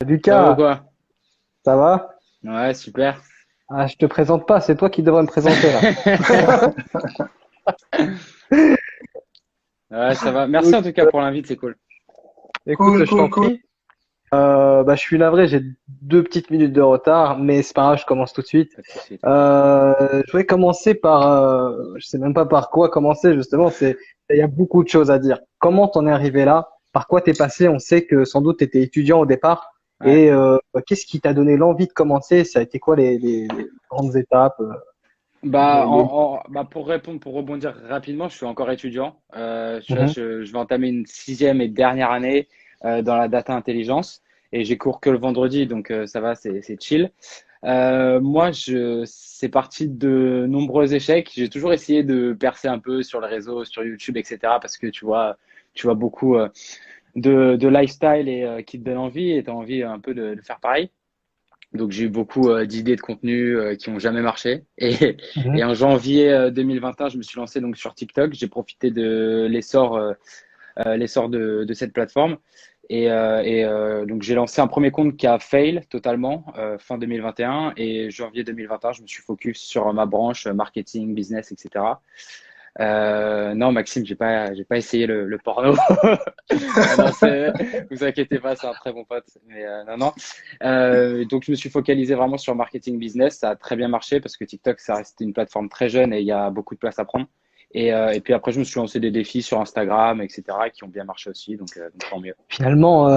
Ça va ou Lucas, quoi? ça va? Ouais, super. Ah, je te présente pas, c'est toi qui devrais me présenter là. Ouais, ça va. Merci Donc, en tout cas pour l'invite, c'est cool. écoute, je t'en prie. Je suis navré, j'ai 2 petites minutes de retard, mais c'est pas grave, je commence tout de suite. Pas de souci, t'inquiète. Je vais commencer par, je sais même pas par quoi commencer justement. Il y a beaucoup de choses à dire. Comment t'en es arrivé là? Par quoi t'es passé? On sait que sans doute t'étais étudiant au départ. Ouais. Et qu'est-ce qui t'a donné l'envie de commencer? Ça a été quoi les grandes étapes? Pour répondre, pour rebondir rapidement, je suis encore étudiant. Tu vois, Mhm. je vais entamer une sixième et dernière année dans la data intelligence et j'ai cours que le vendredi, donc ça va, c'est chill. C'est parti de nombreux échecs. J'ai toujours essayé de percer un peu sur les réseaux, sur YouTube, etc. Parce que tu vois beaucoup de lifestyle et qui te donne envie et tu as envie un peu de faire pareil. Donc j'ai eu beaucoup d'idées de contenu qui ont jamais marché. Et Mhm. en janvier 2021, je me suis lancé donc sur TikTok. J'ai profité de l'essor de cette plateforme. Donc j'ai lancé un premier compte qui a fail totalement fin 2021. Et janvier 2021, je me suis focus sur ma branche marketing, business, etc. Non, Maxime, j'ai pas essayé le porno. Ah non, vous inquiétez pas, c'est un très bon pote. Mais non, non. Donc, je me suis focalisé vraiment sur marketing business. Ça a très bien marché parce que TikTok, ça reste une plateforme très jeune et il y a beaucoup de place à prendre. Et puis après, je me suis lancé des défis sur Instagram, etc., qui ont bien marché aussi. Donc tant mieux. Finalement,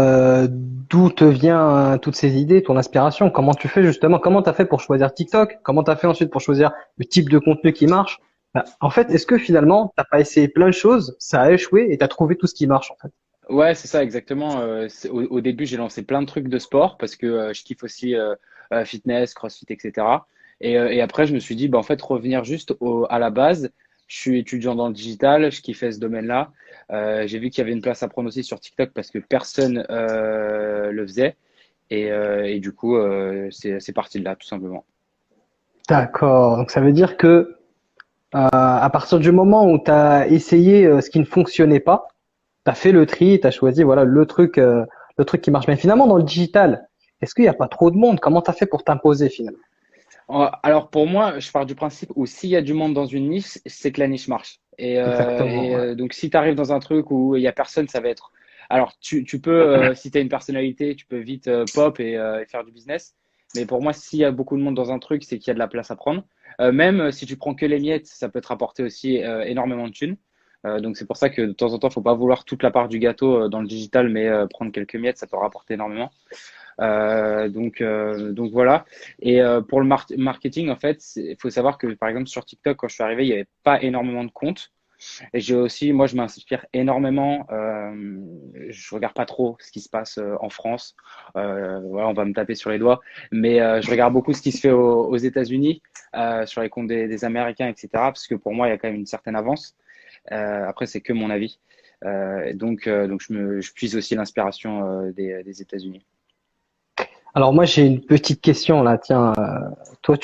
d'où te vient toutes ces idées, ton inspiration? Comment tu fais justement? Comment t'as fait pour choisir TikTok? Comment t'as fait ensuite pour choisir le type de contenu qui marche? En fait, est-ce que finalement, t'as pas essayé plein de choses, ça a échoué et t'as trouvé tout ce qui marche en fait? Ouais, c'est ça, exactement. Au début, j'ai lancé plein de trucs de sport parce que je kiffe aussi fitness, CrossFit, etc. Et après, je me suis dit, bah, en fait, revenir juste à la base. Je suis étudiant dans le digital, je kiffais ce domaine-là. J'ai vu qu'il y avait une place à prendre aussi sur TikTok parce que personne le faisait. Et du coup, c'est parti de là, tout simplement. D'accord. Donc ça veut dire que à partir du moment où t'as essayé ce qui ne fonctionnait pas, t'as fait le tri, t'as choisi voilà le truc qui marche. Mais finalement, dans le digital, est-ce qu'il n'y a pas trop de monde? Comment t'as fait pour t'imposer finalement? Alors pour moi, je pars du principe où s'il y a du monde dans une niche, c'est que la niche marche. Exactement. Ouais. Donc si tu arrives dans un truc où il y a personne, ça va être. Alors tu peux, si tu as une personnalité, tu peux vite pop et faire du business. Mais pour moi, s'il y a beaucoup de monde dans un truc, c'est qu'il y a de la place à prendre. Même si tu prends que les miettes, ça peut te rapporter aussi énormément de thunes. Donc c'est pour ça que de temps en temps, faut pas vouloir toute la part du gâteau dans le digital, mais prendre quelques miettes, ça peut rapporter énormément. Donc voilà. Et pour le marketing, en fait, il faut savoir que par exemple sur TikTok, quand je suis arrivé, il n'y avait pas énormément de comptes. Et j'ai aussi, moi, je m'inspire énormément. Je regarde pas trop ce qui se passe en France. Voilà, on va me taper sur les doigts. Mais je regarde beaucoup ce qui se fait aux États-Unis, sur les comptes des Américains, etc. Parce que pour moi, il y a quand même une certaine avance. Après, c'est que mon avis. Donc je puise aussi l'inspiration des États-Unis. Alors moi j'ai une petite question là. Tiens, toi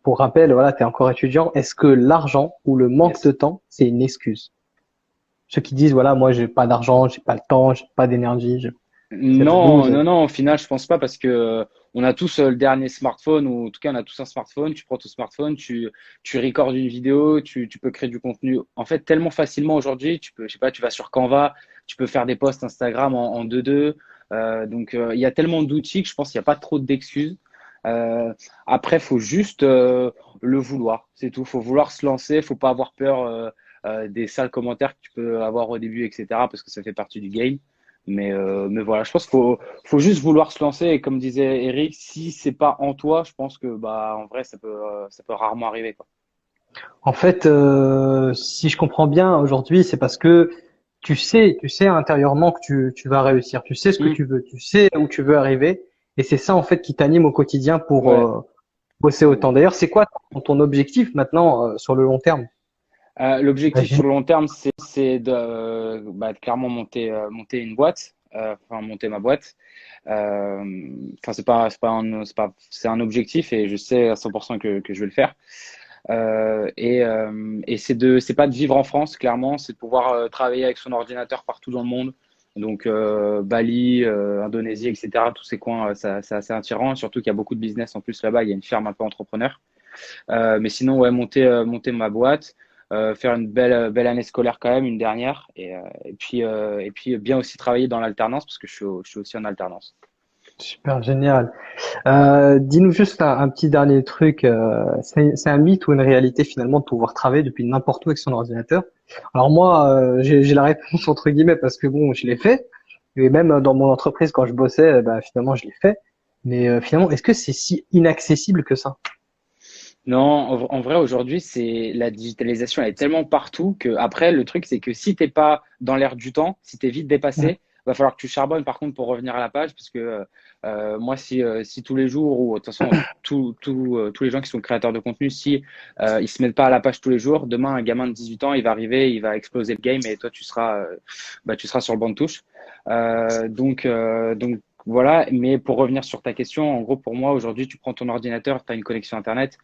pour rappel, voilà, t'es encore étudiant. Est-ce que l'argent ou le manque de Yes. temps, c'est une excuse? Ceux qui disent voilà, moi j'ai pas d'argent, j'ai pas le temps, j'ai pas d'énergie, c'est la Non, loose. non, non, au final, je pense pas parce que on a tous le dernier smartphone ou en tout cas, on a tous un smartphone. Tu prends ton smartphone, tu recordes une vidéo, tu peux créer du contenu. En fait, tellement facilement aujourd'hui, tu peux, je sais pas, tu vas sur Canva, tu peux faire des posts Instagram en 2-2. Il y a tellement d'outils que je pense qu'il n'y a pas trop d'excuses. Euh, Après, faut juste le vouloir, c'est tout. Faut vouloir se lancer, faut pas avoir peur des sales commentaires que tu peux avoir au début, etc. Parce que ça fait partie du game. Mais voilà, je pense qu'il faut juste vouloir se lancer. Et comme disait Eric, si c'est pas en toi, je pense que bah en vrai ça peut rarement arriver quoi. En fait, si je comprends bien aujourd'hui, c'est parce que tu sais intérieurement que tu vas réussir, tu sais ce que Hmm, tu veux, tu sais où tu veux arriver, et c'est ça en fait qui t'anime au quotidien pour ouais. bosser autant. D'ailleurs, c'est quoi ton objectif maintenant sur le long terme? L'objectif Imagine. sur le long terme, c'est de clairement monter une boîte, enfin monter ma boîte. Enfin c'est un objectif et je sais à 100% que je vais le faire. Et c'est pas de vivre en France, clairement, c'est de pouvoir travailler avec son ordinateur partout dans le monde. Donc Bali, Indonésie, etc. Tous ces coins, c'est assez attirant. Surtout qu'il y a beaucoup de business en plus là-bas. Il y a une ferme un peu entrepreneur. Mais sinon, ouais, monter ma boîte, faire une belle année scolaire quand même, une dernière, et puis bien aussi travailler dans l'alternance parce que je suis aussi en alternance. Super génial. Dis-nous juste un petit dernier truc. C'est un mythe ou une réalité finalement de pouvoir travailler depuis n'importe où avec son ordinateur? Alors moi, j'ai la réponse entre guillemets parce que bon, je l'ai fait. Et même dans mon entreprise, quand je bossais, bah, finalement, je l'ai fait. Mais finalement, est-ce que c'est si inaccessible que ça? Non, en vrai, aujourd'hui, c'est la digitalisation, elle est tellement partout que après, le truc, c'est que si t'es pas dans l'air du temps, si t'es vite Mhm. dépassé, va falloir que tu charbonnes par contre pour revenir à la page, parce que moi, si tous les jours ou de toute façon tous les gens qui sont créateurs de contenu, si ils se mettent pas à la page tous les jours, demain un gamin de 18 ans, il va arriver, il va exploser le game et toi tu seras sur le banc de touche. Donc voilà. Mais pour revenir sur ta question, en gros, pour moi aujourd'hui, tu prends ton ordinateur, tu as une connexion internet.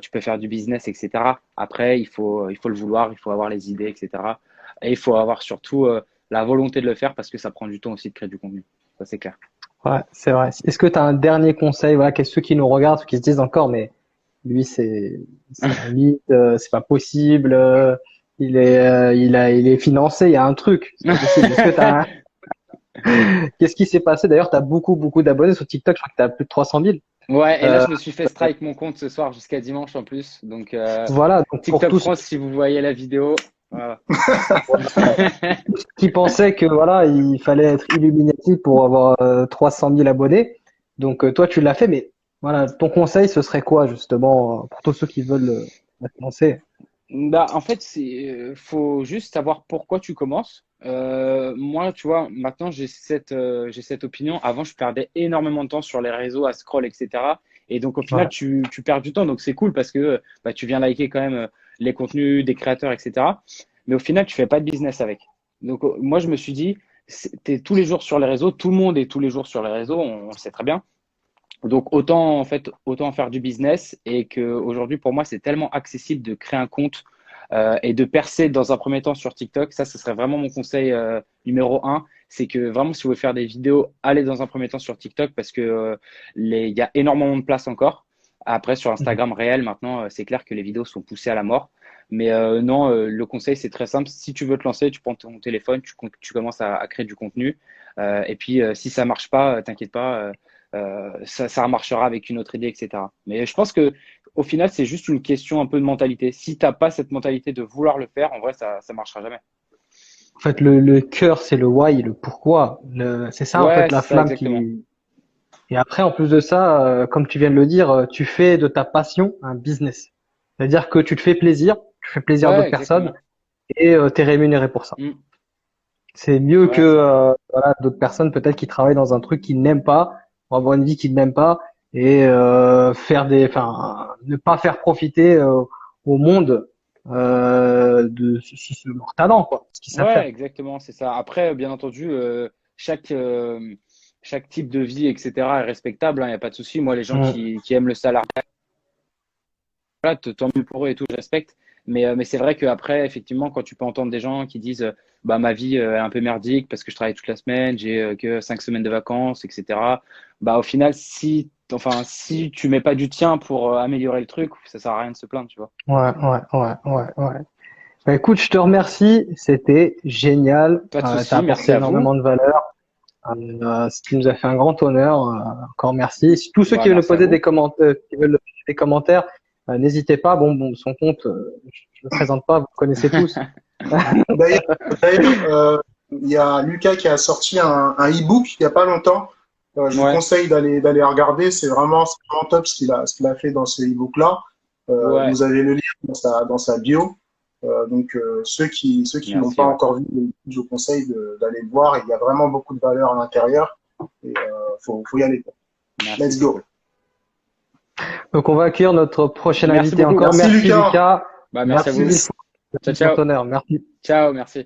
Tu peux faire du business, etc. Après, il faut le vouloir, il faut avoir les idées, etc. Et il faut avoir surtout la volonté de le faire parce que ça prend du temps aussi de créer du contenu. Ça, c'est clair. Ouais, c'est vrai. Est-ce que tu as un dernier conseil, voilà, ceux qui nous regardent, ceux qui se disent encore, mais lui, c'est un mythe, c'est pas possible, il est financé, il y a un truc, c'est pas possible. Qu'est-ce qui s'est passé? D'ailleurs, tu as beaucoup d'abonnés sur TikTok, je crois que tu as plus de 300 000. Ouais, et là, Euh, je me suis fait strike mon compte ce soir jusqu'à dimanche en plus. Donc, voilà, donc pour TikTok tous ceux France, si vous voyez la vidéo, voilà. qui pensaient que voilà, il fallait être Illuminati pour avoir 300 000 abonnés, donc toi, tu l'as fait, mais voilà, ton conseil, ce serait quoi justement pour tous ceux qui veulent lancer? Bah, en fait, faut juste savoir pourquoi tu commences. Moi, tu vois, maintenant, j'ai cette opinion. Avant, je perdais énormément de temps sur les réseaux à scroll, etc. Et donc, au final, Ouais. tu perds du temps. Donc, c'est cool parce que bah, tu viens liker quand même les contenus des créateurs, etc. Mais au final, tu fais pas de business avec. Donc, moi, je me suis dit, t'es tous les jours sur les réseaux. Tout le monde est tous les jours sur les réseaux. On le sait très bien. Donc, autant, en fait, autant faire du business et que aujourd'hui, pour moi, c'est tellement accessible de créer un compte et de percer dans un premier temps sur TikTok. Ça, ce serait vraiment mon conseil numéro un. C'est que vraiment, si vous voulez faire des vidéos, allez dans un premier temps sur TikTok parce que il y a énormément de place encore. Après, sur Mhm. Instagram réel, maintenant, c'est clair que les vidéos sont poussées à la mort. Mais non, le conseil, c'est très simple. Si tu veux te lancer, tu prends ton téléphone, tu commences à créer du contenu. Et puis, si ça marche pas, t'inquiète pas, ça marchera avec une autre idée, etc. Mais je pense que au final, c'est juste une question un peu de mentalité. Si t'as pas cette mentalité de vouloir le faire, en vrai, ça marchera jamais. En fait, le cœur, c'est le why, le pourquoi. C'est ça, en Ouais, fait, c'est la ça flamme exactement. qui. Et après, en plus de ça, comme tu viens de le dire, tu fais de ta passion un business. C'est-à-dire que tu fais plaisir à Ouais, d'autres personnes exactement. et tu es rémunéré pour ça. Mm. C'est mieux que Ouais, exactement. voilà, d'autres personnes peut-être qui travaillent dans un truc qu'ils n'aiment pas, pour avoir une vie qu'ils n'aiment pas et enfin, ne pas faire profiter au monde leur talent, quoi, ce qu'ils savent faire. Ouais, exactement, c'est ça. Après, bien entendu, chaque, euh, chaque type de vie, etc., est respectable, il n'y a pas de souci. Moi, les gens Mm. qui aiment le salariat, tant mieux pour eux et tout, je respecte. Mais c'est vrai qu'après, effectivement, quand tu peux entendre des gens qui disent bah, ma vie est un peu merdique parce que je travaille toute la semaine, j'ai que 5 semaines de vacances, etc. Bah, au final, si tu mets pas du tien pour améliorer le truc, ça sert à rien de se plaindre, tu vois. Ouais. Bah, écoute, je te remercie, c'était génial. Pas de T'as souci, merci apporté à vous. énormément de valeur. Tu nous as fait un grand honneur. Encore merci. Si tous ceux Bah, qui veulent nous merci à poser vous. qui veulent des commentaires, n'hésitez pas. Bon, son compte, je ne le présente pas, vous le connaissez tous. D'ailleurs, d'ailleurs, il y a Lucas qui a sorti un e-book il y a pas longtemps. Je vous Ouais, conseille d'aller regarder. C'est vraiment top ce qu'il a fait dans ce e-book-là. ouais, Vous avez le lien dans sa bio. Donc ceux qui l'ont pas merci, ouais. encore vu, je vous conseille d'aller le voir. Il y a vraiment beaucoup de valeur à l'intérieur. Et faut y aller. Merci, Let's c'est go. cool. Donc, on va accueillir notre prochain Merci invité beaucoup. encore. Merci Merci Lucas. Lucas. Bah, merci à Merci vous. mille fois. Ciao, C'est un ciao. honneur. Merci. Ciao, merci.